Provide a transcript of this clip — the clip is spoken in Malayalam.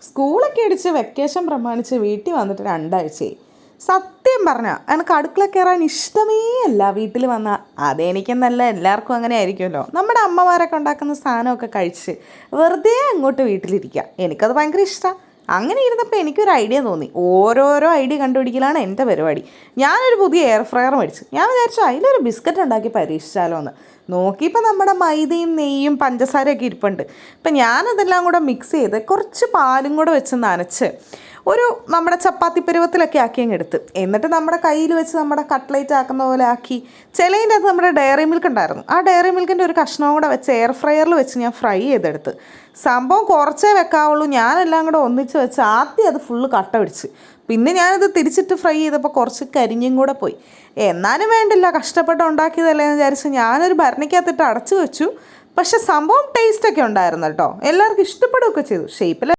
സ്കൂളൊക്കെ അടിച്ച് വെക്കേഷൻ പ്രമാണിച്ച് വീട്ടിൽ വന്നിട്ട് 2 ആഴ്ചയായി. സത്യം പറഞ്ഞാൽ എനിക്ക് അടുക്കള കയറാൻ ഇഷ്ടമേ അല്ല. വീട്ടിൽ വന്നാൽ അതെനിക്കെന്നല്ല, എല്ലാവർക്കും അങ്ങനെ ആയിരിക്കുമല്ലോ. നമ്മുടെ അമ്മമാരൊക്കെ ഉണ്ടാക്കുന്ന സാധനമൊക്കെ കഴിച്ച് വെറുതെ അങ്ങോട്ട് വീട്ടിലിരിക്കുക, എനിക്കത് ഭയങ്കര ഇഷ്ടമാണ്. അങ്ങനെ ഇരുന്നപ്പോൾ എനിക്കൊരു ഐഡിയ തോന്നി. ഓരോരോ ഐഡിയ കണ്ടുപിടിക്കലാണ് എൻ്റെ പരിപാടി. ഞാനൊരു പുതിയ എയർ ഫ്രയർ മേടിച്ചു. ഞാൻ വിചാരിച്ചു അതിലൊരു ബിസ്ക്കറ്റ് ഉണ്ടാക്കി പരീക്ഷിച്ചാലോ എന്ന്. നോക്കിയപ്പോൾ നമ്മുടെ മൈദയും നെയ്യും പഞ്ചസാരയൊക്കെ ഇരിപ്പുണ്ട്. ഇപ്പം ഞാനതെല്ലാം കൂടെ മിക്സ് ചെയ്ത് കുറച്ച് പാലും കൂടെ വെച്ച് നനച്ച് നമ്മുടെ ചപ്പാത്തി പരുവത്തിലൊക്കെ ആക്കി അങ്ങ് എടുത്ത്, എന്നിട്ട് നമ്മുടെ കയ്യിൽ വെച്ച് നമ്മുടെ കട്ട്ലേറ്റ് ആക്കുന്ന പോലെ ആക്കി. ചിലതിൻ്റെ അകത്ത് നമ്മുടെ ഡയറി മിൽക്ക് ഉണ്ടായിരുന്നു. ആ ഡയറി മിൽക്കിൻ്റെ ഒരു കഷ്ണവും കൂടെ വെച്ച് എയർ ഫ്രയറിൽ വെച്ച് ഞാൻ ഫ്രൈ ചെയ്തെടുത്ത്. സംഭവം കുറച്ചേ വെക്കാവുള്ളൂ. ഞാനെല്ലാം കൂടെ ഒന്നിച്ച് വെച്ച് ആദ്യം അത് ഫുള്ള് കട്ട പിടിച്ച്. പിന്നെ ഞാനത് തിരിച്ചിട്ട് ഫ്രൈ ചെയ്തപ്പോൾ കുറച്ച് കരിഞ്ഞും കൂടെ പോയി. എന്നാലും വേണ്ടില്ല, കഷ്ടപ്പെട്ട് ഉണ്ടാക്കിയതല്ലേ എന്ന് വിചാരിച്ച് ഞാനൊരു ഭരണിക്കകത്തിട്ട് അടച്ചു വെച്ചു. പക്ഷെ സംഭവം ടേസ്റ്റൊക്കെ ഉണ്ടായിരുന്നു കേട്ടോ. എല്ലാവർക്കും ഇഷ്ടപ്പെടുകയൊക്കെ ചെയ്തു. ഷേപ്പിൽ